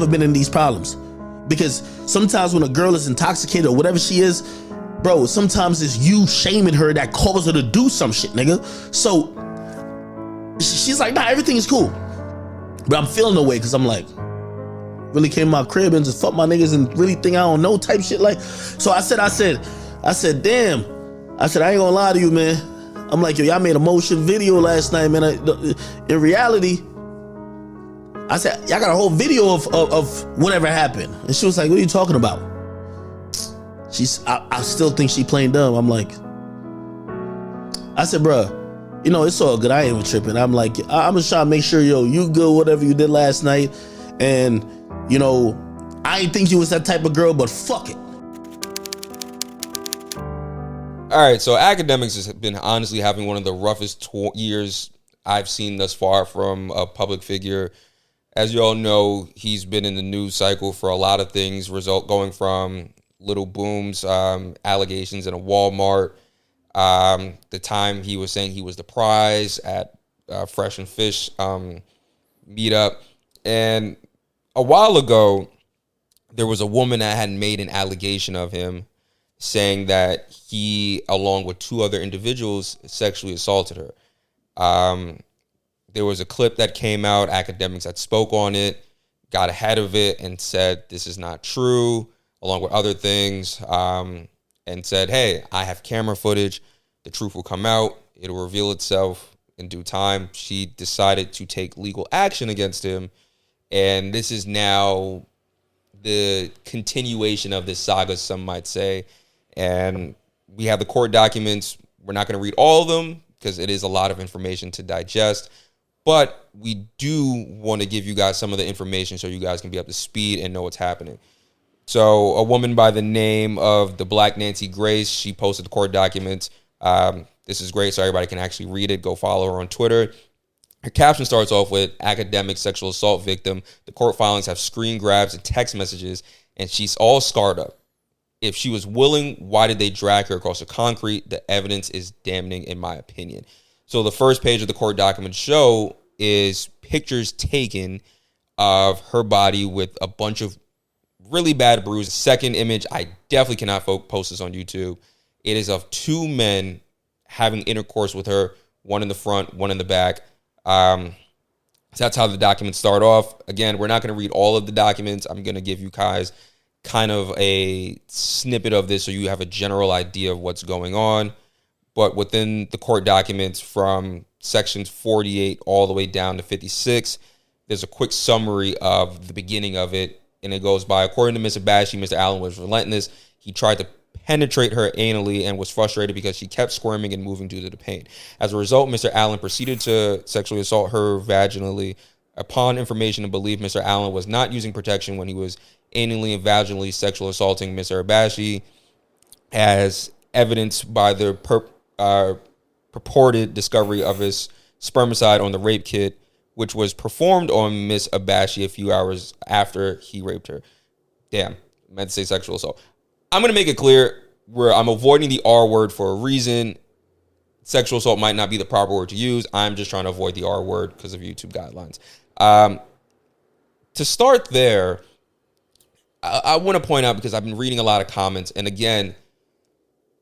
never been in these problems. Because sometimes when a girl is intoxicated or whatever she is, bro, sometimes it's you shaming her that causes her to do some shit, nigga. So she's like, nah, everything is cool. But I'm feeling no way because I'm like, really came to my crib and just fuck my niggas and really think I don't know type shit. Like, so I said, damn. I said, I ain't gonna lie to you, man. I'm like, yo, y'all made a motion video last night, man. In reality, I said, y'all got a whole video of whatever happened. And she was like, what are you talking about? I still think she playing dumb. I'm like, I said, bruh, you know, it's all good. I ain't even tripping. I'm like, I'm just trying to make sure, yo, you good, whatever you did last night. And, you know, I ain't think you was that type of girl, but fuck it. All right, so Akademiks has been honestly having one of the roughest years I've seen thus far from a public figure. As you all know, he's been in the news cycle for a lot of things, going from Little Boom's allegations in a Walmart, the time he was saying he was the prize at Fresh and Fish meetup. And a while ago, there was a woman that had made an allegation of him saying that he, along with two other individuals, sexually assaulted her. There was a clip that came out, Akademiks that spoke on it, got ahead of it and said, this is not true, along with other things, and said, hey, I have camera footage. The truth will come out. It'll reveal itself in due time. She decided to take legal action against him. And this is now the continuation of this saga, some might say. And we have the court documents. We're not going to read all of them because it is a lot of information to digest. But we do want to give you guys some of the information so you guys can be up to speed and know what's happening. So a woman by the name of the Black Nancy Grace, she posted the court documents. This is great so everybody can actually read it. Go follow her on Twitter. Her caption starts off with academic sexual assault victim. The court filings have screen grabs and text messages, and she's all scarred up. If she was willing, why did they drag her across the concrete? The evidence is damning, in my opinion. So the first page of the court documents show is pictures taken of her body with a bunch of really bad bruises. Second image, I definitely cannot post this on YouTube. It is of two men having intercourse with her, one in the front, one in the back. So that's how the documents start off. Again, we're not going to read all of the documents. I'm going to give you guys kind of a snippet of this so you have a general idea of what's going on. But within the court documents from sections 48 all the way down to 56, there's a quick summary of the beginning of it. And it goes by, according to Ms. Abashi, Mr. Allen was relentless. He tried to penetrate her anally and was frustrated because she kept squirming and moving due to the pain. As a result, Mr. Allen proceeded to sexually assault her vaginally. Upon information and belief, Mr. Allen was not using protection when he was anally and vaginally sexual assaulting Mr. Abashi, as evidenced by the purported discovery of his spermicide on the rape kit, which was performed on Miss Abashi a few hours after he raped her. Damn, I meant to say sexual assault. I'm going to make it clear where I'm avoiding the R word for a reason. Sexual assault might not be the proper word to use. I'm just trying to avoid the R word because of YouTube guidelines. To start there, I want to point out, because I've been reading a lot of comments, and again,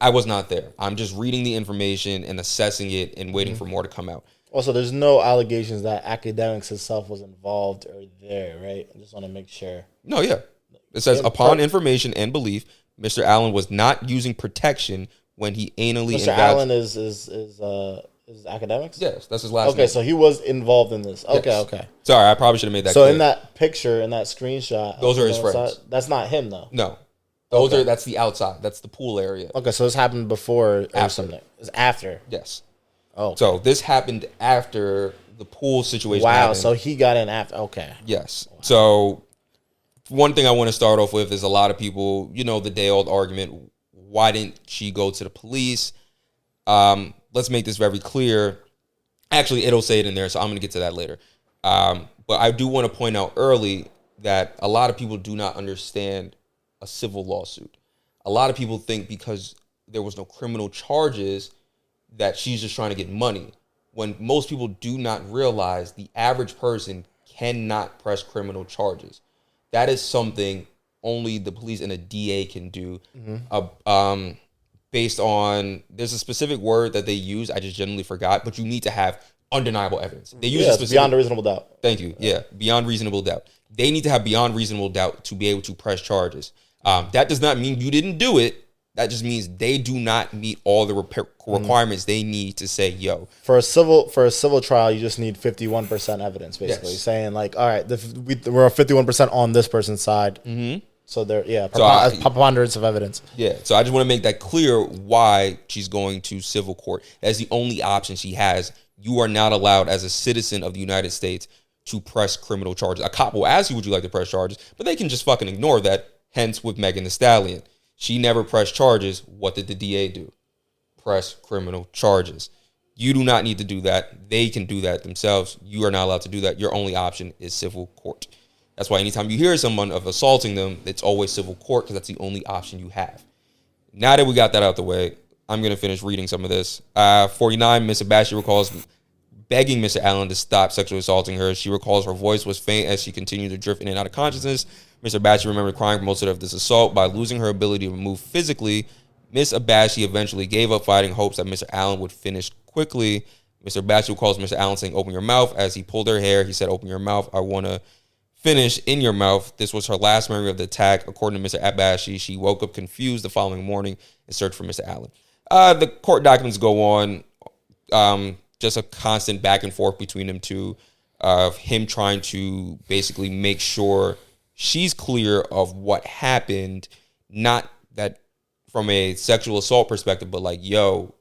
I was not there. I'm just reading the information and assessing it and waiting for more to come out. Also, there's no allegations that Akademiks itself was involved or there, right? I just want to make sure. No, yeah. It says, upon information and belief, Mr. Allen was not using protection when he anally... Mr. Allen is Akademiks? Yes, that's his last name. Okay, so he was involved in this. Okay, Yes. okay. Sorry, I probably should have made that So clear. in that picture, in that screenshot... Those are his friends. That's not him, though? No. That's the outside. That's the pool area. Okay, so this happened before or After. something. It's after. Yes. Oh. Okay. So this happened after the pool situation Wow, happened. so he got in after. Okay. Yes. Wow. So one thing I want to start off with is a lot of people, the day-old argument, why didn't she go to the police? Let's make this very clear. Actually, it'll say it in there, so I'm going to get to that later. But I do want to point out early that a lot of people do not understand a civil lawsuit. A lot of people think because there was no criminal charges that she's just trying to get money, when most people do not realize the average person cannot press criminal charges. that is something only the police and a DA can do. Based on, there's a specific word that they use, I just generally forgot, but you need to have undeniable evidence. They use a specific, beyond a reasonable doubt. Thank you. Yeah, beyond reasonable doubt. They need to have beyond reasonable doubt to be able to press charges. That does not mean you didn't do it. That just means they do not meet all the requirements they need to say, yo. For a civil trial, you just need 51% evidence, basically. Yes. Saying like, all right, we're 51% on this person's side. Mm-hmm. So preponderance of evidence. Yeah, so I just want to make that clear why she's going to civil court. That's the only option she has. You are not allowed as a citizen of the United States to press criminal charges. A cop will ask you, would you like to press charges? But they can just fucking ignore that. Hence with Megan Thee Stallion. She never pressed charges. What did the DA do? Press criminal charges. You do not need to do that. They can do that themselves. You are not allowed to do that. Your only option is civil court. That's why anytime you hear someone of assaulting them, it's always civil court because that's the only option you have. Now that we got that out the way, I'm going to finish reading some of this. 49, Miss Abashi recalls begging Mr. Allen to stop sexually assaulting her. She recalls her voice was faint as she continued to drift in and out of consciousness. Mr. Abashi remembered crying for most of this assault. By losing her ability to move physically, Miss Abashi eventually gave up fighting, hopes that Mr. Allen would finish quickly. Mr. Abashi recalls Mr. Allen saying, "Open your mouth." As he pulled her hair, he said, "Open your mouth. I want to finish in your mouth." This was her last memory of the attack. According to Mr. Abashi, she woke up confused the following morning and searched for Mr. Allen. The court documents go on. Just a constant back and forth between them two of him trying to basically make sure she's clear of what happened. Not that from a sexual assault perspective, but like, yo,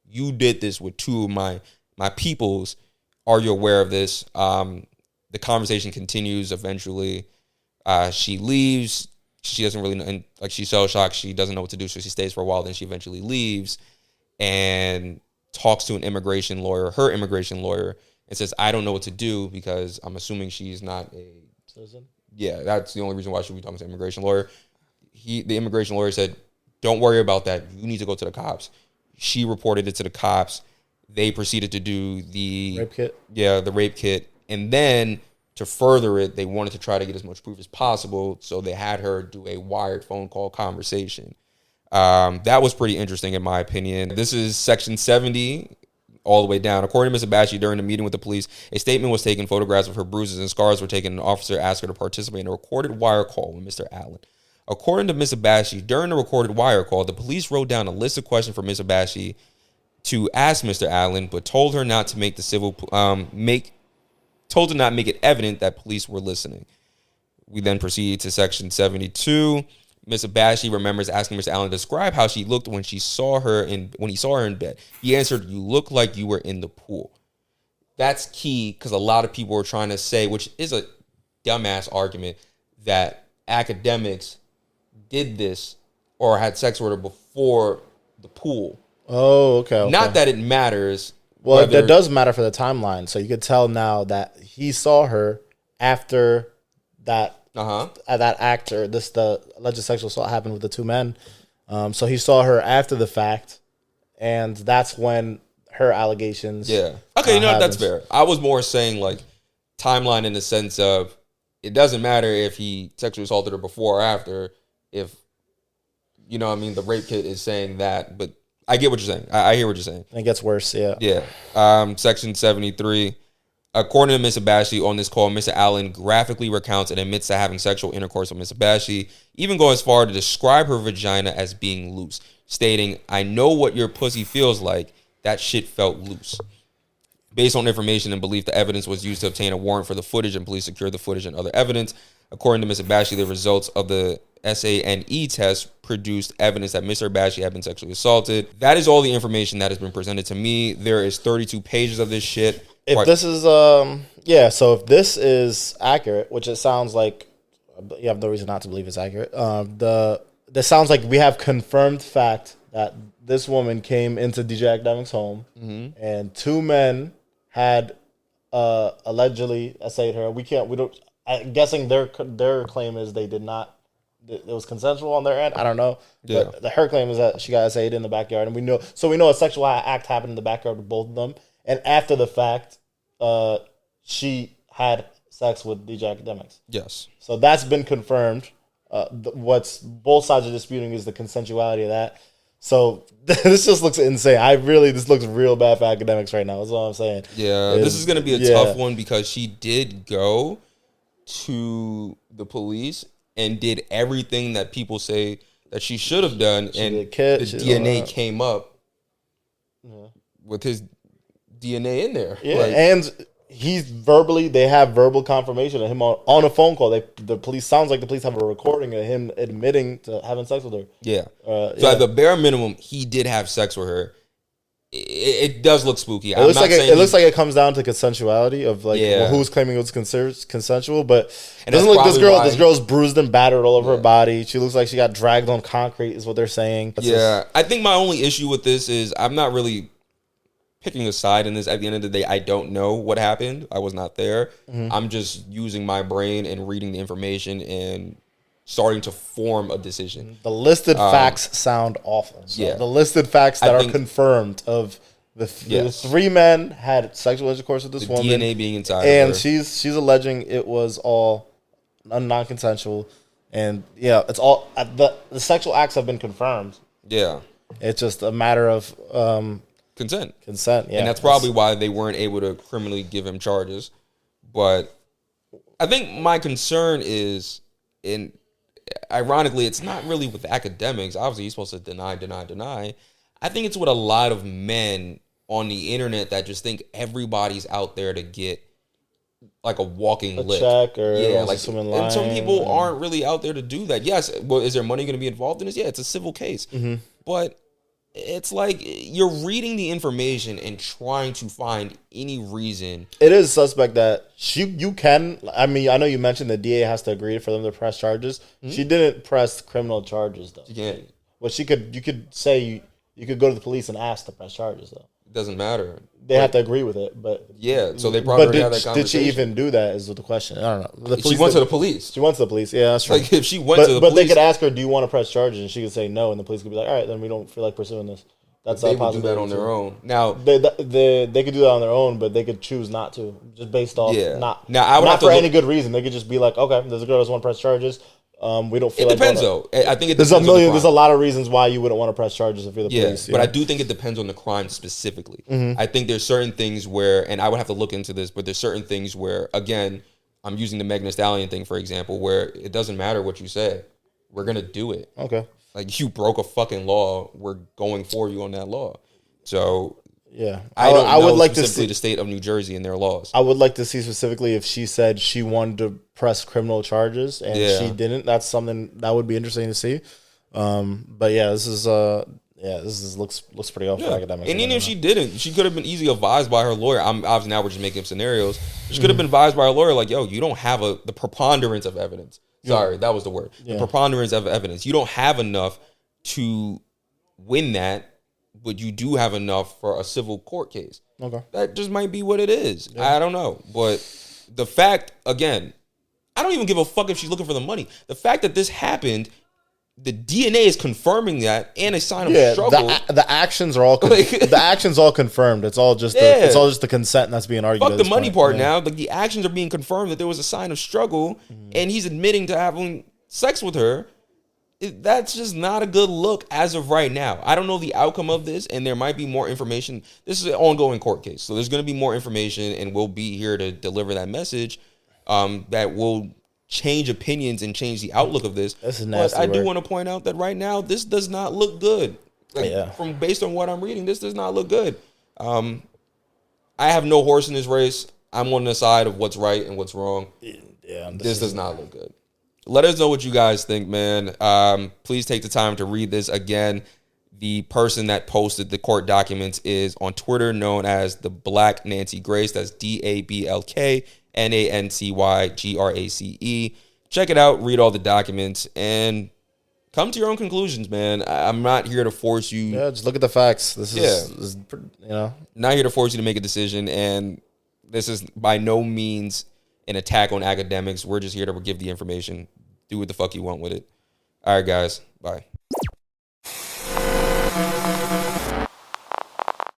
you did this with two of my peoples. Are you aware of this? The conversation continues. Eventually, she leaves. She doesn't really know, like, she's so shocked. She doesn't know what to do, so she stays for a while. Then she eventually leaves and talks to her immigration lawyer, and says, "I don't know what to do," because I'm assuming she's not a citizen. Yeah, that's the only reason why she would be talking to an immigration lawyer. The immigration lawyer said, "Don't worry about that. You need to go to the cops." She reported it to the cops. They proceeded to do the rape kit. Yeah, the rape kit. And then to further it, they wanted to try to get as much proof as possible. So they had her do a wired phone call conversation. That was pretty interesting in my opinion. This is section 70 all the way down. According to Ms. Abashi, during the meeting with the police, a statement was taken, photographs of her bruises and scars were taken, and an officer asked her to participate in a recorded wire call with Mr. Allen. According to Ms. Abashi, during the recorded wire call, the police wrote down a list of questions for Ms. Abashi to ask Mr. Allen, but told her not to make told her not make it evident that police were listening. We then proceed to section 72. Ms. Abashi remembers asking Mr. Allen to describe how she looked when he saw her in bed. He answered, "You look like you were in the pool." That's key because a lot of people were trying to say, which is a dumbass argument, that Akademiks did this or had sex with her before the pool. Oh, okay. Not that it matters. Well, that does matter for the timeline. So you could tell now that he saw her after that that act, or the alleged sexual assault happened with the two men. So he saw her after the fact, and that's when her allegations. Yeah. Okay, that's fair. I was more saying like timeline in the sense of it doesn't matter if he sexually assaulted her before or after. If you know what I mean, the rape kit is saying that, but I get what you're saying. I hear what you're saying. It gets worse, yeah. Yeah. Section 73. According to Ms. Abashi, on this call, Mr. Allen graphically recounts and admits to having sexual intercourse with Ms. Abashi, even going as far to describe her vagina as being loose, stating, "I know what your pussy feels like. That shit felt loose." Based on information and belief, the evidence was used to obtain a warrant for the footage, and police secured the footage and other evidence. According to Ms. Abashi, the results of the SANE test produced evidence that Mr. Abashi had been sexually assaulted. That is all the information that has been presented to me. There is 32 pages of this shit. If this is, so if this is accurate, which it sounds like, you have no reason not to believe it's accurate. This sounds like we have confirmed fact that this woman came into DJ Akademiks' home, and two men had allegedly essayed her. I'm guessing their claim is they did not. It was consensual on their end. I don't know. Yeah. But her claim is that she got essayed in the backyard, and we know a sexual act happened in the backyard with both of them. And after the fact, she had sex with DJ Akademiks. Yes. So that's been confirmed. What's both sides are disputing is the consensuality of that. So this just looks insane. This looks real bad for Akademiks right now. That's all I'm saying. Yeah, this is going to be a tough one because she did go to the police and did everything that people say that she should have done, and the DNA came up with his DNA in there. Yeah, and they have verbal confirmation of him on a phone call. The police sounds like the police have a recording of him admitting to having sex with her. Yeah. So at the bare minimum, he did have sex with her. It does look spooky. It looks like it comes down to consensuality of who's claiming it was consensual, but it doesn't look this girl's bruised and battered all over her body. She looks like she got dragged on concrete, is what they're saying. I think my only issue with this is I'm not really picking a side in this. At the end of the day, I don't know what happened. I was not there. I'm just using my brain and reading the information and starting to form a decision. The listed facts sound awful. So the listed facts that are confirmed of the 3 men had sexual intercourse with this woman. DNA being inside and of her. she's alleging it was all non-consensual. And it's all the sexual acts have been confirmed. Yeah. It's just a matter of consent. Yeah. And that's probably why they weren't able to criminally give him charges. But I think my concern is ironically, it's not really with Akademiks. Obviously, he's supposed to deny. I think it's with a lot of men on the internet that just think everybody's out there to get like a walking lick. Check or like and some people aren't really out there to do that. Yes, well, is there money going to be involved in this? Yeah, it's a civil case. But it's like you're reading the information and trying to find any reason. It is suspect that you can. I mean, I know you mentioned the DA has to agree for them to press charges. She didn't press criminal charges though. She can't. Well, you could say you could go to the police and ask to press charges though. It doesn't matter. They have to agree with it, but so they probably already had that conversation. Did she even do that? Is the question. I don't know. She went to the police. She went to the police. Yeah, that's true. Like if she went to the police, but they could ask her, "Do you want to press charges?" And she could say no, and the police could be like, "All right, then we don't feel like pursuing this." That's they would do that on their own. Now they could do that on their own, but they could choose not to, just based off not for any good reason. They could just be like, "Okay, there's a girl that doesn't want to press charges. We don't feel it depends though. I think it there's depends there's a lot of reasons why you wouldn't want to press charges if you're the police. But I do think it depends on the crime specifically. I think there's certain things where, and I would have to look into this, but there's certain things where, again, I'm using the Megan Thee Stallion thing for example, where it doesn't matter what you say, we're gonna do it. Okay, like you broke a fucking law, we're going for you on that law. So yeah, I would like to see the state of New Jersey and their laws. I would like to see specifically if she said she wanted to press criminal charges and she didn't. That's something that would be interesting to see. But yeah, this looks pretty awful for Akademiks. And even if she didn't, she could have been easily advised by her lawyer. Obviously now we're just making up scenarios. She could have been advised by her lawyer like, yo, you don't have the preponderance of evidence. Sorry, that was the word. The preponderance of evidence. You don't have enough to win that, but you do have enough for a civil court case. Okay. That just might be what it is. Yeah. I don't know. But the fact, again, I don't even give a fuck if she's looking for the money. The fact that this happened, the DNA is confirming that and a sign of struggle. The actions are all the actions all confirmed. It's all just the consent that's being argued. Fuck the money part now. Like the actions are being confirmed that there was a sign of struggle and he's admitting to having sex with her. That's just not a good look as of right now. I don't know the outcome of this, and there might be more information. This is an ongoing court case, so there's going to be more information, and we'll be here to deliver that message that will change opinions and change the outlook of this. This is nasty. But I do want to point out that right now, this does not look good. Based on what I'm reading, this does not look good. I have no horse in this race. I'm on the side of what's right and what's wrong. Yeah, this does not look good. Let us know what you guys think, man. Please take the time to read this. Again, the person that posted the court documents is on Twitter known as the Black Nancy Grace. That's DABLKNANCYGRACE. Check it out. Read all the documents and come to your own conclusions, man. I'm not here to force you. Yeah, just look at the facts. This is not here to force you to make a decision. And this is by no means an attack on Akademiks. We're just here to give the information. Do what the fuck you want with it. All right, guys. Bye.